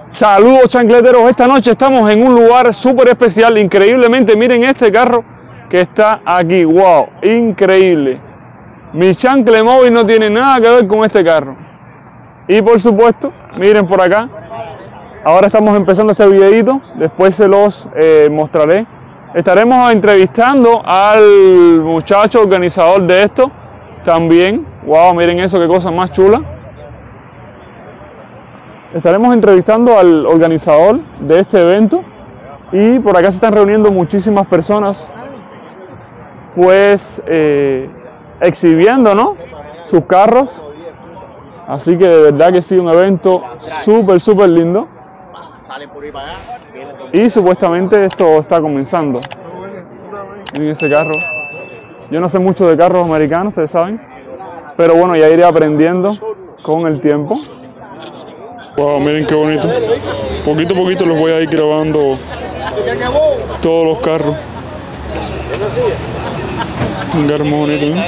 Saludos chancleteros, esta noche estamos en un lugar súper especial, increíblemente, miren este carro que está aquí, wow, increíble. Mi chancle móvil no tiene nada que ver con este carro. Y por supuesto, miren por acá, ahora estamos empezando este videito, después se los mostraré. Estaremos entrevistando al muchacho organizador de esto también, wow, miren eso, qué cosa más chula. Estaremos entrevistando al organizador de este evento y por acá se están reuniendo muchísimas personas, pues exhibiendo, ¿no?, sus carros. Así que de verdad que sí, un evento súper lindo. Y supuestamente esto está comenzando. Miren ese carro. Yo no sé mucho de carros americanos, ustedes saben, pero bueno, ya iré aprendiendo con el tiempo. Wow, miren qué bonito. Poquito a poquito los voy a ir grabando todos los carros. Un carro muy bonito, ¿no?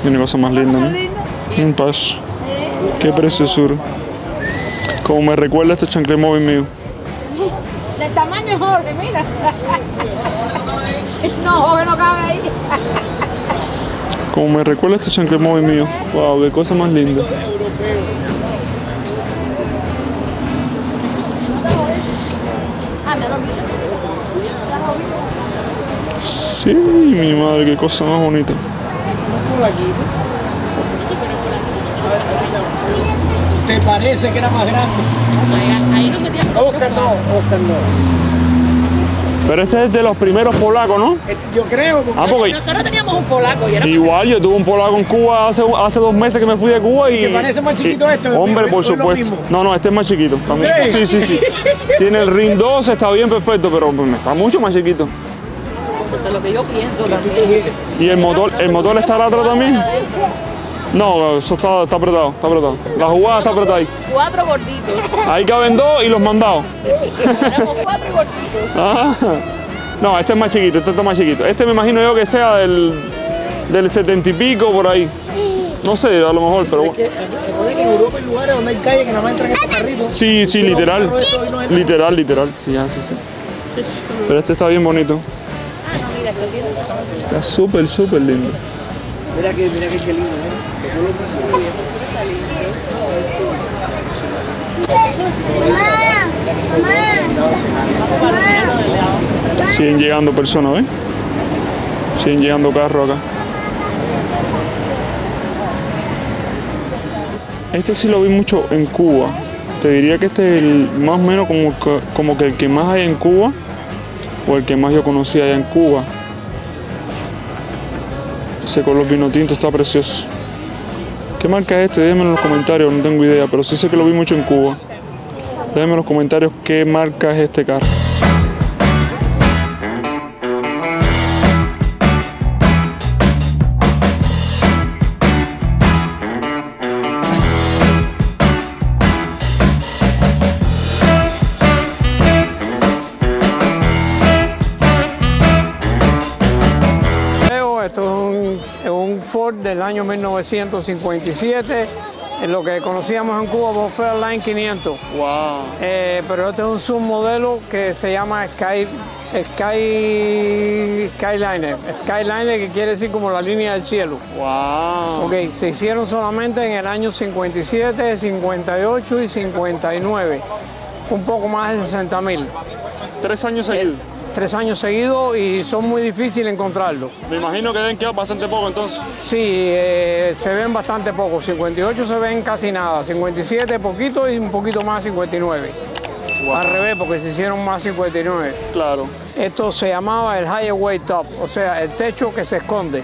Una cosa más linda, ¿no? Un paso. Qué preciosura. Como me recuerda este chancle móvil mío. De tamaño Jorge, mira. No, Jorge no cabe ahí. Como me recuerda este chancle móvil mío. Wow, qué cosa más linda. Sí, mi madre, qué cosa más bonita. ¿Te parece que era más grande? Ahí no metían. Oscar no. Pero este es de los primeros polacos, ¿no? Yo creo. Porque nosotros teníamos un polaco y era igual, yo tuve un polaco en Cuba hace 2 meses que me fui de Cuba y... ¿Te parece más chiquito este? Hombre, por supuesto. No, este es más chiquito también. ¿Crees? Sí. Tiene el ring 12, está bien perfecto, pero está mucho más chiquito. Eso es lo que yo pienso también. ¿Y el motor estará atrás también? No, eso está apretado, La jugada está apretada ahí. 4 gorditos. Ahí caben 2 y los mandados. Éramos 4 gorditos. Ah, no, este es más chiquito, este está más chiquito. Este me imagino yo que sea del 70 y pico por ahí. No sé, a lo mejor, pero bueno. Recuerda que en Europa hay lugares donde hay calles que nada más entran estos carritos. Sí, literal. Literal, sí. Pero este está bien bonito. Ah, no, mira, esto tiene sol. Está súper lindo. Mira que qué lindo, ¿eh? Siguen llegando personas, ¿ves? Siguen llegando carros acá. Este sí lo vi mucho en Cuba. Te diría que este es el, más o menos como que el que más hay en Cuba, o el que más yo conocía allá en Cuba. Ese color vino tinto está precioso. ¿Qué marca es este? Déjenme en los comentarios, no tengo idea, pero sí sé que lo vi mucho en Cuba. Déjenme en los comentarios qué marca es este carro. Esto es un Ford del año 1957, en lo que conocíamos en Cuba como Fairline 500. Wow. Pero este es un submodelo que se llama Skyliner. Skyliner, que quiere decir como la línea del cielo. Wow. Ok, se hicieron solamente en el año 57, 58 y 59. Un poco más de 60.000. 3 años seguidos. 3 años seguidos y son muy difíciles encontrarlos. Me imagino que deben quedar bastante poco entonces. Sí, se ven bastante poco. 58 se ven casi nada. 57 poquito y un poquito más 59. Wow. Al revés, porque se hicieron más 59. Claro. Esto se llamaba el highway top, o sea, el techo que se esconde.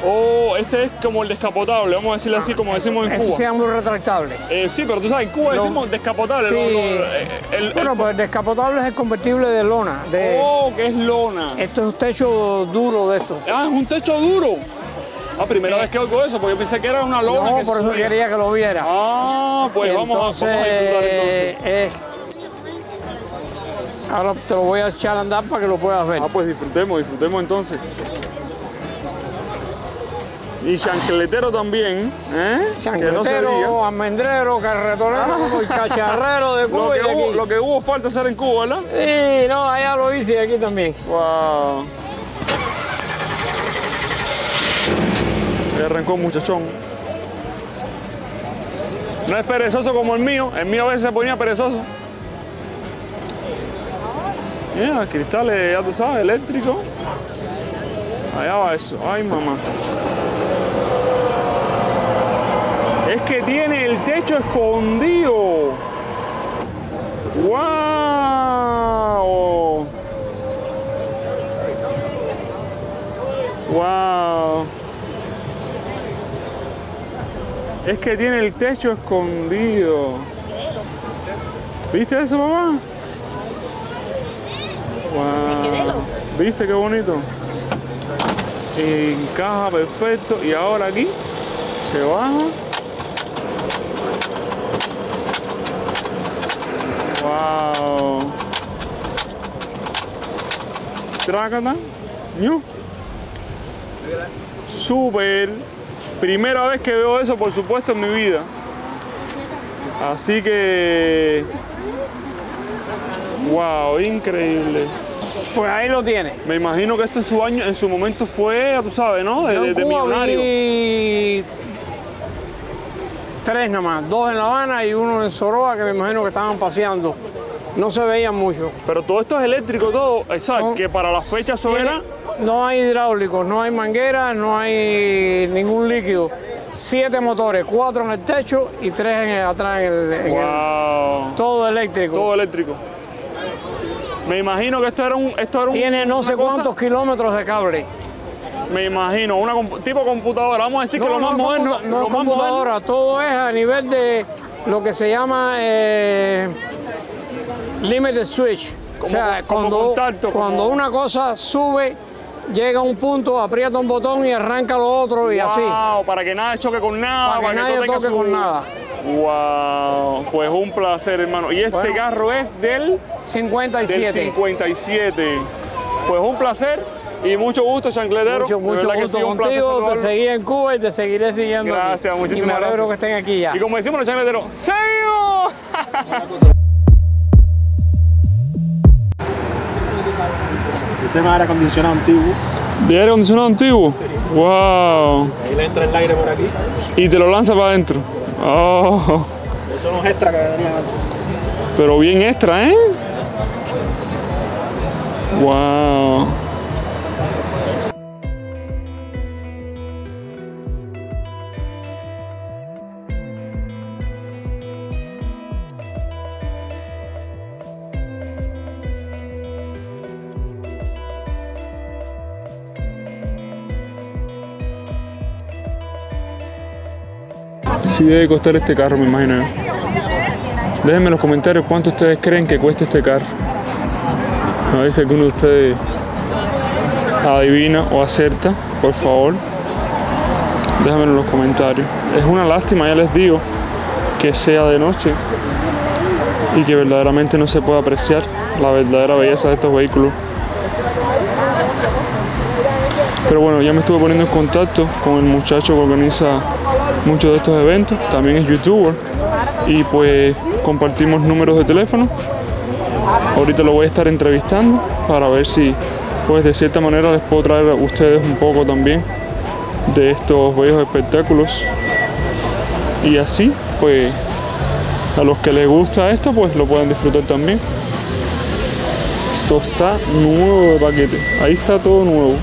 Oh, este es como el descapotable, vamos a decirlo así como decimos en Este Cuba. se llama un retractable. Sí, pero tú sabes, en Cuba decimos descapotable. Sí. Bueno, pues el descapotable es el convertible de lona. Oh, que es lona. Esto es un techo duro de esto. Ah, es un techo duro. Ah, primera vez que oigo eso, porque pensé que era una lona. No, que por eso subía. quería que lo viera. Ah, pues vamos a disfrutar entonces. Ahora te lo voy a echar a andar para que lo puedas ver. Ah, pues disfrutemos entonces. Y chancletero también, ¿eh? Chancletero, que no se diga. almendrero, carretonero, y cacharrero de Cuba. Lo que hubo falta hacer en Cuba, ¿verdad? Sí, no, allá lo hice y aquí también. Wow. Ahí arrancó un muchachón. No es perezoso como el mío a veces se ponía perezoso. Mira, cristales, ya tú sabes, eléctricos. Allá va eso, ay mamá. Es que tiene el techo escondido. ¡Wow! ¡Wow! Es que tiene el techo escondido. ¿Viste eso, mamá? ¡Wow! ¿Viste qué bonito? Encaja perfecto. Y ahora aquí se baja. Wow. Trácata. ¿No? Súper. Primera vez que veo eso, por supuesto, en mi vida. Así que... Wow, increíble. Pues ahí lo tiene. Me imagino que esto en su momento fue, tú sabes, ¿no? De millonario. Vi 3 nomás, 2 en La Habana y 1 en Soroa, que me imagino que estaban paseando. No se veían mucho. Pero todo esto es eléctrico, todo. ¿Sabes? Que para las fechas sobera. No hay hidráulicos, no hay manguera, no hay ningún líquido. 7 motores, 4 en el techo y 3 atrás en el... Todo eléctrico. Todo eléctrico. Me imagino que esto era un... Tiene no sé cuántos kilómetros de cable. Me imagino, tipo computadora. Vamos a decir que lo más moderno... No, computadora, todo es a nivel de lo que se llama limited switch. O sea, cuando una cosa sube, llega a un punto, aprieta un botón y arranca lo otro y así. Para que nada choque con nada. Para que nadie toque con nada. Wow, pues un placer, hermano. Y este carro es del 57. Del 57. Pues un placer y mucho gusto, chancletero. Mucho gusto contigo. Te seguí en Cuba y te seguiré siguiendo. Gracias, aquí. Muchísimas gracias. Y me alegro que estén aquí ya. Y como decimos los chancleteros, ¡seguimos! Sistema de aire acondicionado antiguo. ¿De aire acondicionado antiguo? Wow. Ahí le entra el aire por aquí. Y te lo lanza para adentro. Oh. Esos son los extras que tenían antes. Pero bien extra, ¿eh? Wow. sí debe costar este carro, me imagino yo. Déjenme en los comentarios cuánto ustedes creen que cuesta este carro. A ver si alguno de ustedes adivina o acerta, por favor. Déjenmelo en los comentarios. Es una lástima, ya les digo, que sea de noche y que verdaderamente no se pueda apreciar la verdadera belleza de estos vehículos. Pero bueno, ya me estuve poniendo en contacto con el muchacho que organiza muchos de estos eventos, también es youtuber, y pues compartimos números de teléfono. Ahorita lo voy a estar entrevistando para ver si pues de cierta manera les puedo traer a ustedes un poco también de estos bellos espectáculos, y así pues a los que les gusta esto pues lo pueden disfrutar también. Esto está nuevo de paquete, ahí está todo nuevo.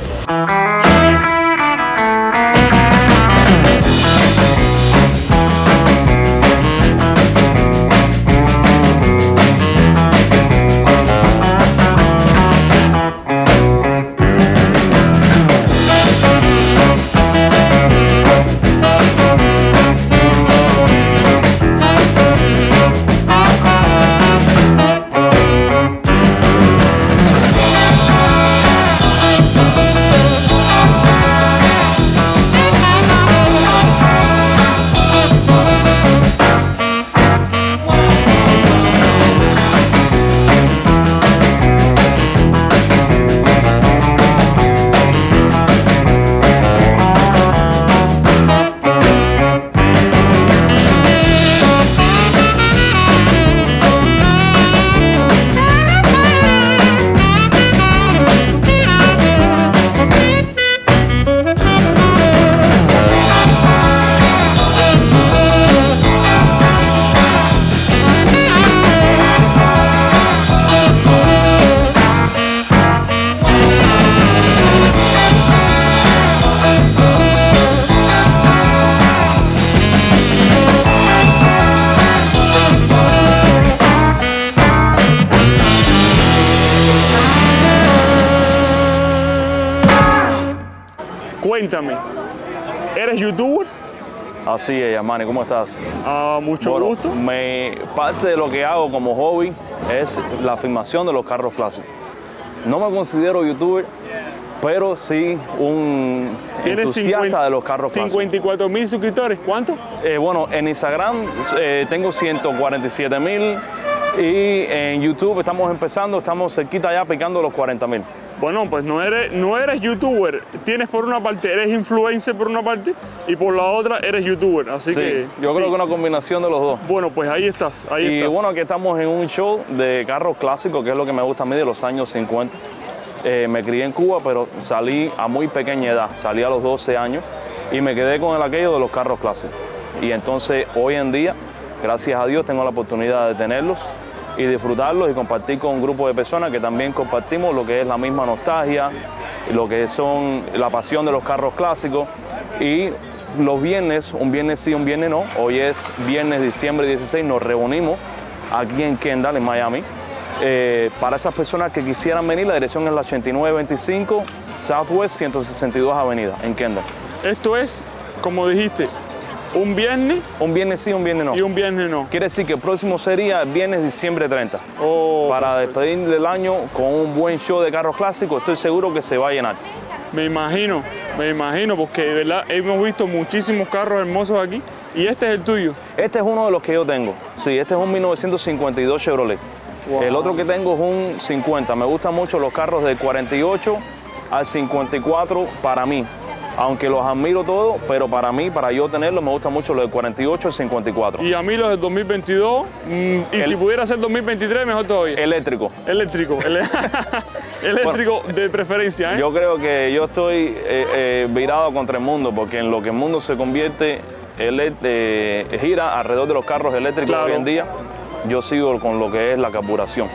Cuéntame, ¿eres youtuber? Así es, Yamani, ¿cómo estás? Mucho gusto. Parte de lo que hago como hobby es la filmación de los carros clásicos. No me considero youtuber, pero sí un entusiasta de los carros clásicos. 54.000 suscriptores, ¿cuánto? Bueno, en Instagram tengo 147.000 y en YouTube estamos empezando, estamos cerquita ya picando los 40.000. Bueno, pues no eres youtuber, tienes por una parte, eres influencer por una parte y por la otra eres youtuber, así sí, que... yo creo que una combinación de los dos. Bueno, pues ahí estás, Y bueno, aquí estamos en un show de carros clásicos, que es lo que me gusta a mí de los años 50. Me crié en Cuba, pero salí a muy pequeña edad, salí a los 12 años y me quedé con aquello de los carros clásicos. Y entonces hoy en día, gracias a Dios, tengo la oportunidad de tenerlos y disfrutarlos y compartir con un grupo de personas que también compartimos lo que es la misma nostalgia, lo que son la pasión de los carros clásicos. Y los viernes, un viernes sí, un viernes no, hoy es viernes, diciembre 16, nos reunimos aquí en Kendall, en Miami. Para esas personas que quisieran venir, la dirección es la 8925 Southwest 162 Avenida, en Kendall. Esto es, como dijiste, un viernes. Un viernes sí, un viernes no. Y un viernes no. Quiere decir que el próximo sería el viernes diciembre 30. Para despedir del año con un buen show de carros clásicos, estoy seguro que se va a llenar. Me imagino, porque de verdad hemos visto muchísimos carros hermosos aquí. ¿Y este es el tuyo? Este es uno de los que yo tengo. Sí, este es un 1952 Chevrolet. Wow. El otro que tengo es un 50. Me gustan mucho los carros del 48 al 54 para mí. Aunque los admiro todos, pero para mí, para yo tenerlos, me gusta mucho los del 48 al 54. Y a mí los del 2022, si pudiera ser 2023, mejor todavía. Eléctrico. Eléctrico. Eléctrico bueno, de preferencia, ¿eh? Yo creo que yo estoy virado contra el mundo, porque en lo que el mundo se convierte, gira alrededor de los carros eléctricos. Claro. Hoy en día. Yo sigo con lo que es la carburación.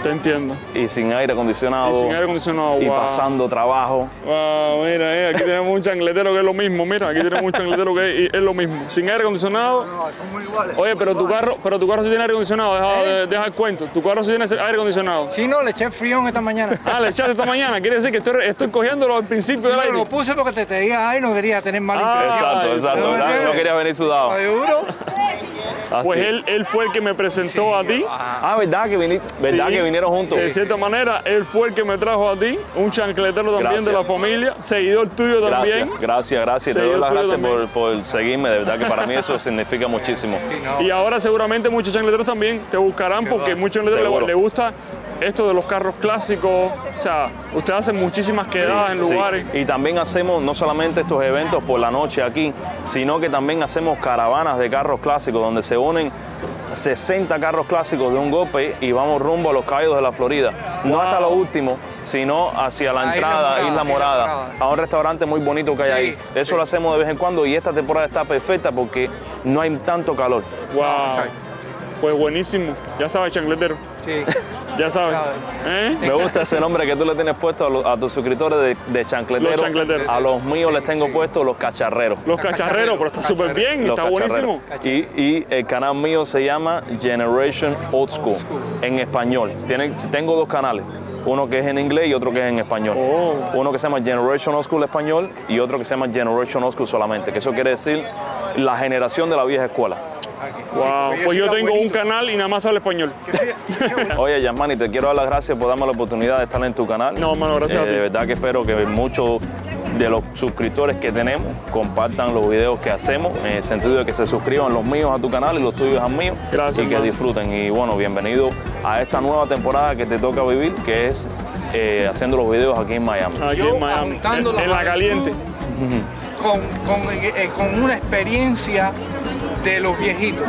Te entiendo. y sin aire acondicionado. Y sin aire acondicionado, Y wow. pasando trabajo. Wow, mira, aquí tenemos un chancletero que es lo mismo, mira, aquí tenemos un chancletero que es lo mismo. Sin aire acondicionado. No, son muy iguales. Oye, pero tu carro sí tiene aire acondicionado, deja el cuento. Tu carro sí tiene aire acondicionado. Sí, no, le eché frío esta mañana. Ah, le echaste esta mañana, quiere decir que estoy cogiéndolo al principio del Sí, aire. lo puse porque te diga, ay, no quería tener mala impresión. Exacto. ¿no? No quería venir sudado. ¿Seguro? Así. Pues él fue el que me presentó a ti. Ah, ¿verdad que Sí, que vinieron juntos? De cierta manera, él fue el que me trajo a ti, un chancletero también Gracias. de la familia, seguidor tuyo también. Gracias. Te Sí, doy yo las tuyo gracias también. por seguirme. De verdad que para mí eso significa muchísimo. Y ahora seguramente muchos chancleteros también te buscarán porque muchos chancleteros Seguro. les gusta esto de los carros clásicos. O sea, ustedes hacen muchísimas quedadas en Sí. lugares. Y también hacemos no solamente estos eventos por la noche aquí, sino que también hacemos caravanas de carros clásicos donde se unen 60 carros clásicos de un golpe y vamos rumbo a los Cayos de la Florida. No hasta lo último, sino hacia la entrada, Isla Morada, a un restaurante muy bonito que hay ahí. Eso lo hacemos de vez en cuando y esta temporada está perfecta porque no hay tanto calor. Wow. Pues buenísimo. Ya sabes, chancletero. Sí. Ya sabes. ¿Eh? Me gusta ese nombre que tú le tienes puesto a tus suscriptores de chancleteros. Los chancleteros. A los míos les tengo puesto los cacharreros. Los cacharreros, pero está súper bien, Los está cacharreros. buenísimo. Y el canal mío se llama Generation Old School, en español. Tengo dos canales, uno que es en inglés y otro que es en español. Oh. Uno que se llama Generation Old School español y otro que se llama Generation Old School solamente, que eso quiere decir la generación de la vieja escuela. Wow. Pues yo tengo un canal y nada más hablo español. Oye, Yasmani, te quiero dar las gracias por darme la oportunidad de estar en tu canal. No, hermano, gracias a ti. De verdad que espero que muchos de los suscriptores que tenemos compartan los videos que hacemos, en el sentido de que se suscriban los míos a tu canal y los tuyos a míos. Gracias, y que hermano. disfruten. Y bueno, bienvenido a esta nueva temporada que te toca vivir, que es haciendo los videos aquí en Miami. Aquí Yo en Miami, apuntando en la caliente. con una experiencia de los viejitos.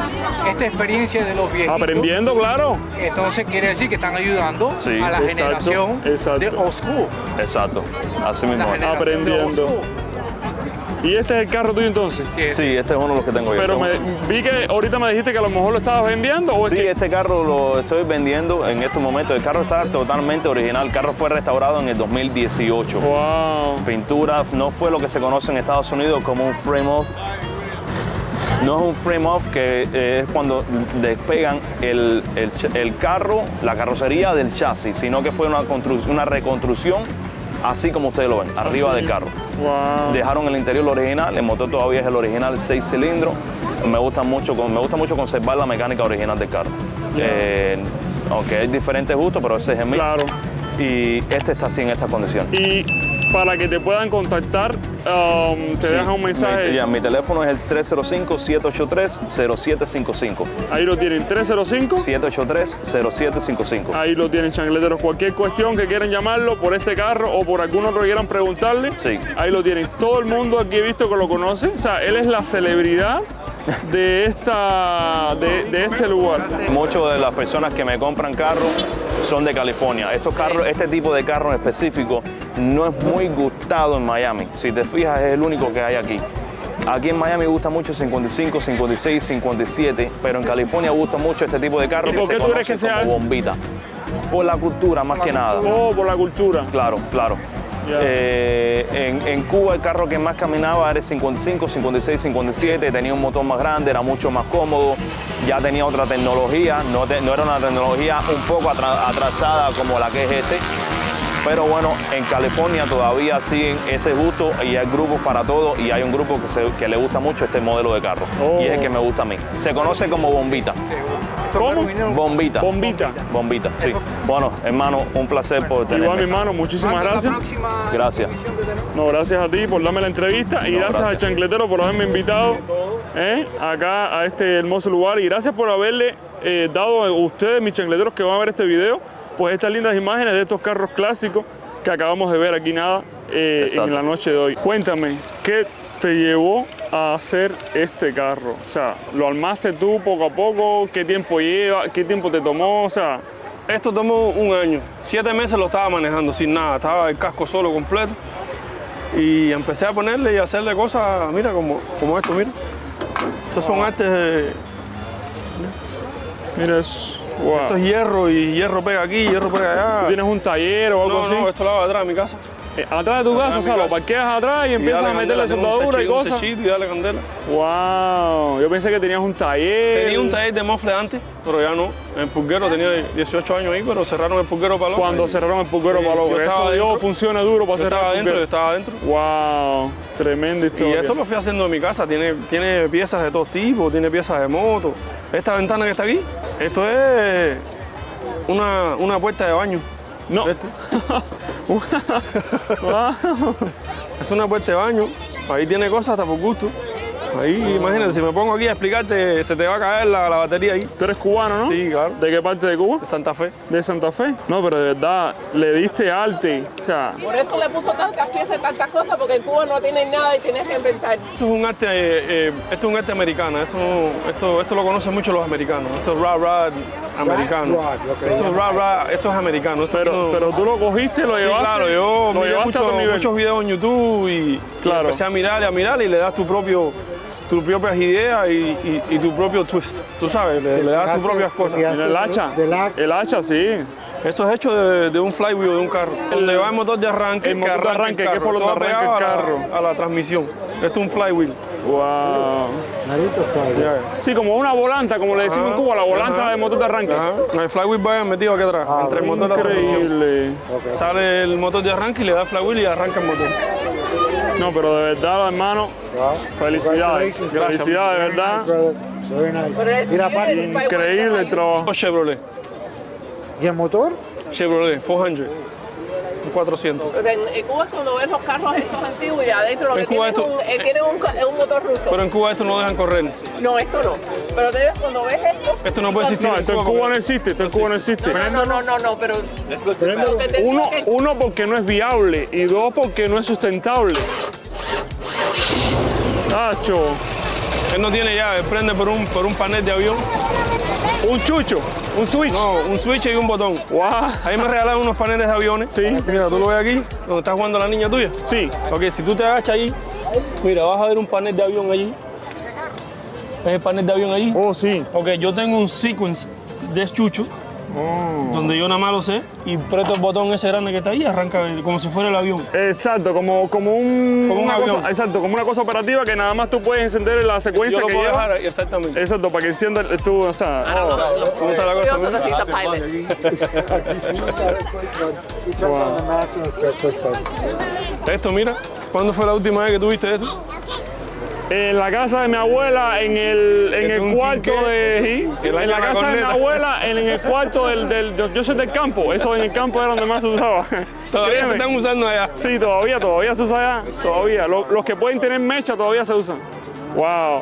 Esta experiencia de los viejitos. Aprendiendo, claro. Entonces quiere decir que están ayudando Sí, a la exacto, generación exacto. de old school. Exacto, así mismo. La es. generación Aprendiendo. de old school. ¿Y este es el carro tuyo entonces? Que- Sí, este es uno de los que tengo yo. Pero vi que ahorita me dijiste que a lo mejor lo estabas vendiendo o es Sí, que... este carro lo estoy vendiendo en estos momentos. El carro está totalmente original. El carro fue restaurado en el 2018. Wow. Pintura no fue lo que se conoce en Estados Unidos como un frame off. No es un frame off que es cuando despegan el carro, la carrocería del chasis, sino que fue una reconstrucción así como ustedes lo ven, arriba del carro. Wow. Dejaron el interior original, el motor todavía es el original 6 cilindros. Me gusta mucho conservar la mecánica original del carro. Aunque hay diferentes gustos, pero ese es el mío. Claro. Y este está así en estas condiciones. Y para que te puedan contactar, te Sí, dejan un mensaje. Mi teléfono es el 305-783-0755. Ahí lo tienen, 305. 783-0755. Ahí lo tienen, chancleteros. Cualquier cuestión que quieran llamarlo por este carro o por algún otro que quieran preguntarle, Sí. ahí lo tienen. Todo el mundo aquí he visto que lo conoce. O sea, él es la celebridad de este lugar. Muchas de las personas que me compran carros son de California. Estos carros, este tipo de carro en específico no es muy gustado en Miami. Si te fijas, es el único que hay aquí. Aquí en Miami gusta mucho 55, 56, 57, pero en California gusta mucho este tipo de carro ¿Y por que se qué tú crees conoce que sea como eso? bombita. Por la cultura, más que nada. Oh, por la cultura. Claro, claro. Ya. En Cuba el carro que más caminaba era el 55, 56, 57, tenía un motor más grande, era mucho más cómodo, ya tenía otra tecnología, no era una tecnología un poco atrasada como la que es este. Pero bueno, en California todavía siguen este gusto y hay grupos para todo y hay un grupo que le gusta mucho este modelo de carro Oh. y es el que me gusta a mí. Se conoce como bombita. ¿Cómo? Bombita. Bombita. Bombita, sí. Bueno, hermano, un placer por Igual, mi tenerme. hermano, muchísimas gracias. Gracias. No, gracias a ti por darme la entrevista y No, gracias al gracias. chancletero por haberme invitado acá a este hermoso lugar y gracias por haberle dado a ustedes, mis chancleteros que van a ver este video, pues estas lindas imágenes de estos carros clásicos que acabamos de ver aquí Exacto. en la noche de hoy. Cuéntame, ¿qué te llevó a hacer este carro? O sea, ¿lo armaste tú poco a poco? ¿Qué tiempo lleva? ¿Qué tiempo te tomó? O sea, Esto tomó un año. 7 meses lo estaba manejando sin nada. Estaba el casco solo completo. Y empecé a ponerle y a hacerle cosas, mira, como esto, mira. Estos son artes de... mira eso. Wow. Esto es hierro y hierro pega aquí, hierro pega allá. ¿Tienes un taller o algo No, así? no, esto lo hago atrás de mi casa. Atrás de tu casa, o sea, mi lo casa. parqueas atrás y empiezas a meterle soldadura y cosas. Un techito y dale candela. Wow, yo pensé que tenías un taller. Tenía un taller de mofle antes, pero ya no. En el pulguero tenía 18 años ahí, pero cerraron el pulguero para loco. Cuando cerraron el pulguero Sí, para yo loco. estaba Eso dio adentro. funciona duro para Yo cerrar estaba el adentro, yo pulguero. estaba adentro. Wow, tremenda Y historia. esto lo fui haciendo en mi casa, tiene piezas de todos tipos, tiene piezas de moto. Esta ventana que está aquí, esto es una puerta de baño. No. Esto. Wow. Es una puerta de baño, ahí tiene cosas hasta por gusto. Ahí, imagínate, si me pongo aquí a explicarte, se te va a caer la batería ahí. Tú eres cubano, ¿no? Sí, claro. ¿De qué parte de Cuba? De Santa Fe. De Santa Fe. No, pero de verdad, le diste arte. O sea, Por eso le puso tantas piezas y tantas cosas, porque en Cuba no tienen nada y tienes que inventar. Esto es un arte americano, esto lo conocen mucho los americanos. Esto es rah americano. Esto es americano. pero tú lo cogiste, lo Sí, llevaste. claro, yo lo miré llevaste a otro nivel. muchos videos en YouTube y Claro. empecé a mirar y le das tus propias ideas y tu propio twist. Tú sabes, le das tus propias cosas. Mira el hacha. El hacha, sí. Esto es hecho de un flywheel, de un carro. Le va el motor de arranque, El motor de arranque, el que es por donde Todo arranca el pegado carro. a la transmisión. Esto es un flywheel. Wow. Ya. Sí, como una volanta, como le decimos en Cuba, la volanta Ajá. del motor de arranque. Ajá. El flywheel va metido aquí atrás, entre el motor y la transmisión. Increíble. Sale el motor de arranque y le da el flywheel y arranca el motor. No, pero de verdad, hermano, felicidades. Felicidades, de verdad. Pero él Mira, tiene el Increíble el trabajo. Chevrolet, ¿Y el motor? Chevrolet 400, un 400. O sea, en Cuba es cuando ves los carros estos antiguos y adentro lo que En Cuba tiene es un motor ruso. Pero en Cuba esto no lo dejan correr. No, esto no. Pero te ves cuando ves esto. Esto no puede existir No, esto en Cuba no porque- existe, esto en Cuba no existe. No, pero lo que te Uno, digo es que uno, porque no es viable y dos, porque no es sustentable. Tacho, Él no tiene llave, prende por un panel de avión. un chucho, un switch. No, un switch y un botón. Wow. Ahí me regalaron unos paneles de aviones. Sí. Mira, tú lo ves aquí, donde está jugando la niña tuya. Sí. Ok, si tú te agachas allí, mira, vas a ver un panel de avión allí. ¿Ves el panel de avión allí? Oh, sí. Ok, yo tengo un sequence de chucho, donde yo nada más lo sé, y presto el botón ese grande que está ahí y arranca como si fuera el avión. Exacto, como un Como un una avión. cosa, exacto, como una cosa operativa que nada más tú puedes encender en la secuencia Yo lo que puedo lleva. dejar ahí, exactamente. Exacto, para que encienda tú, o sea, ¿Cómo está la cosa? curioso que ¿no? se hizo pilot. Esto, mira, ¿cuándo fue la última vez que tuviste esto? en la casa de mi abuela, en el un cuarto quinqué, de... el año En la de la casa de mi corneta. abuela, en el cuarto yo soy del campo, eso en el campo era donde más se usaba. Todavía se Créeme. están usando allá. Sí, todavía se usa allá, todavía. Los que pueden tener mecha todavía se usan. Wow.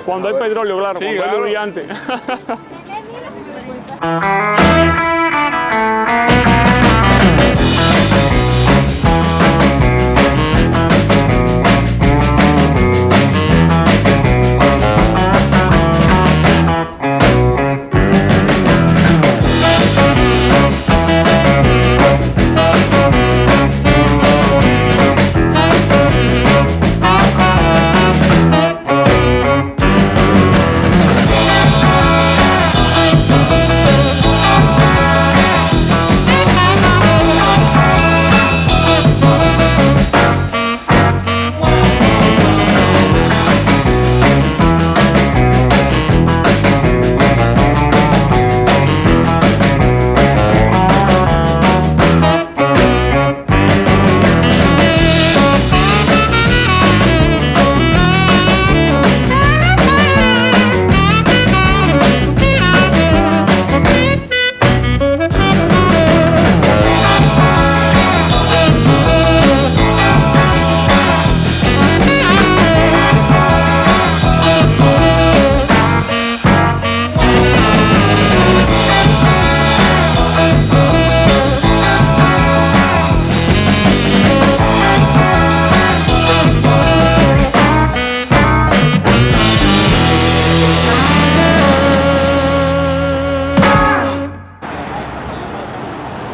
Cuando hay petróleo, claro, Sí, cuando hay claro. lubricante.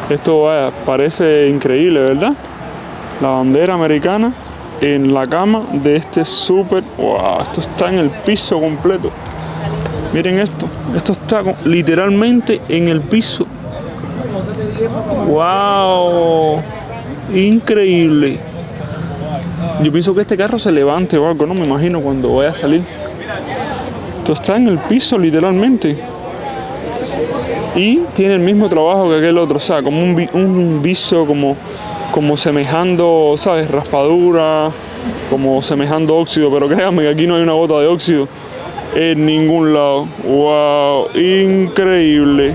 Esto parece increíble, ¿verdad? La bandera americana en la cama de este súper. ¡Wow! Esto está en el piso completo. Miren esto. Esto está literalmente en el piso. ¡Wow! Increíble. Yo pienso que este carro se levante o algo, no me imagino cuando vaya a salir. Esto está en el piso literalmente. Y tiene el mismo trabajo que aquel otro, o sea, como un viso, como semejando, ¿sabes? Raspadura, como semejando óxido, pero créanme que aquí no hay una gota de óxido en ningún lado. ¡Wow! Increíble.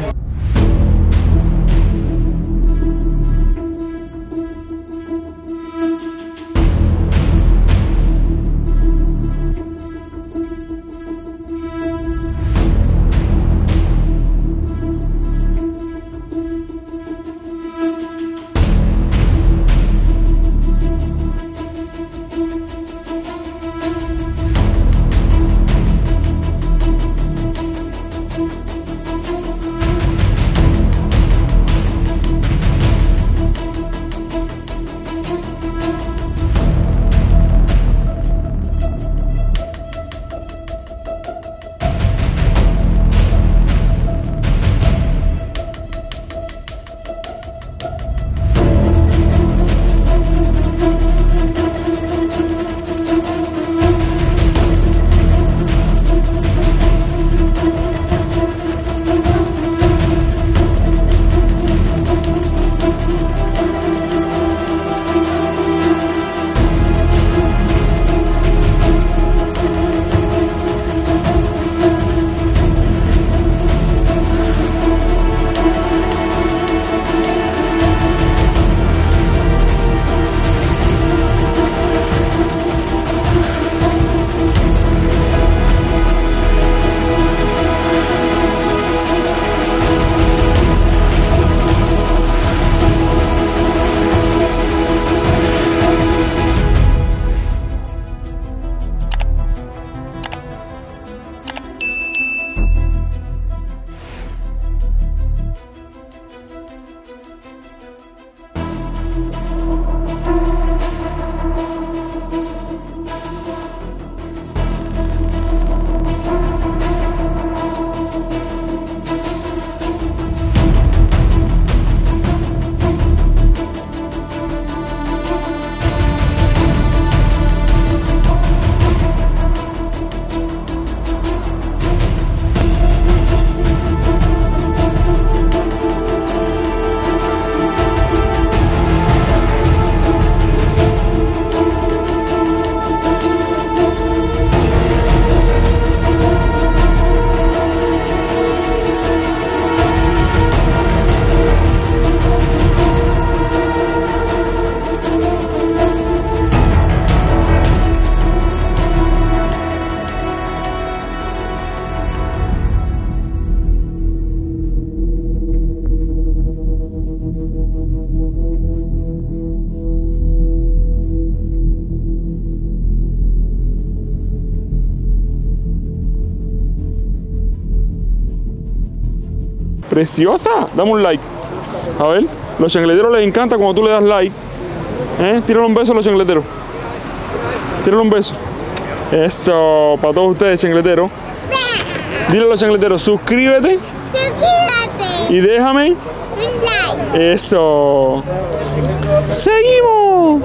Preciosa, dame un like. A ver, los chancleteros les encanta cuando tú le das like. Tírale un beso a los chancleteros. Tírale un beso. Eso, para todos ustedes, chancleteros. Dile a los chancleteros, suscríbete. Y déjame un like. Eso. Seguimos.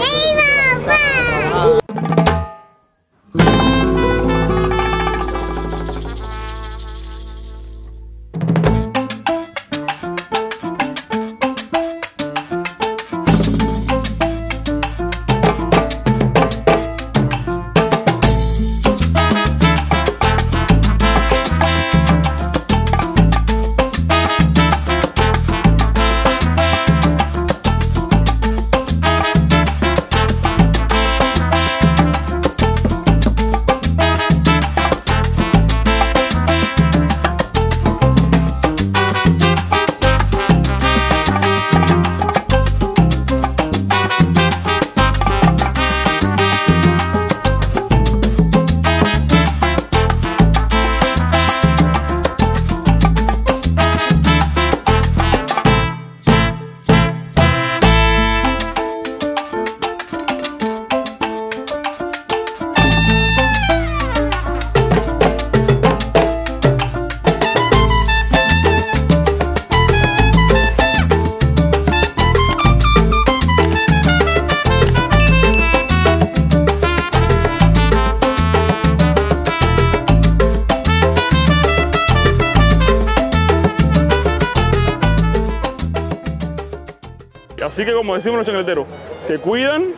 Así que como decimos los chancleteros, se cuidan,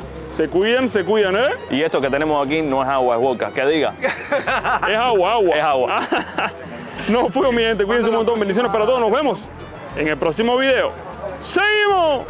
¿eh? Y esto que tenemos aquí no es agua, es vodka. Que diga. Es agua. Es agua. No fuimos, mi gente. Cuídense un montón. Bendiciones para todos. Nos vemos en el próximo video. ¡Seguimos!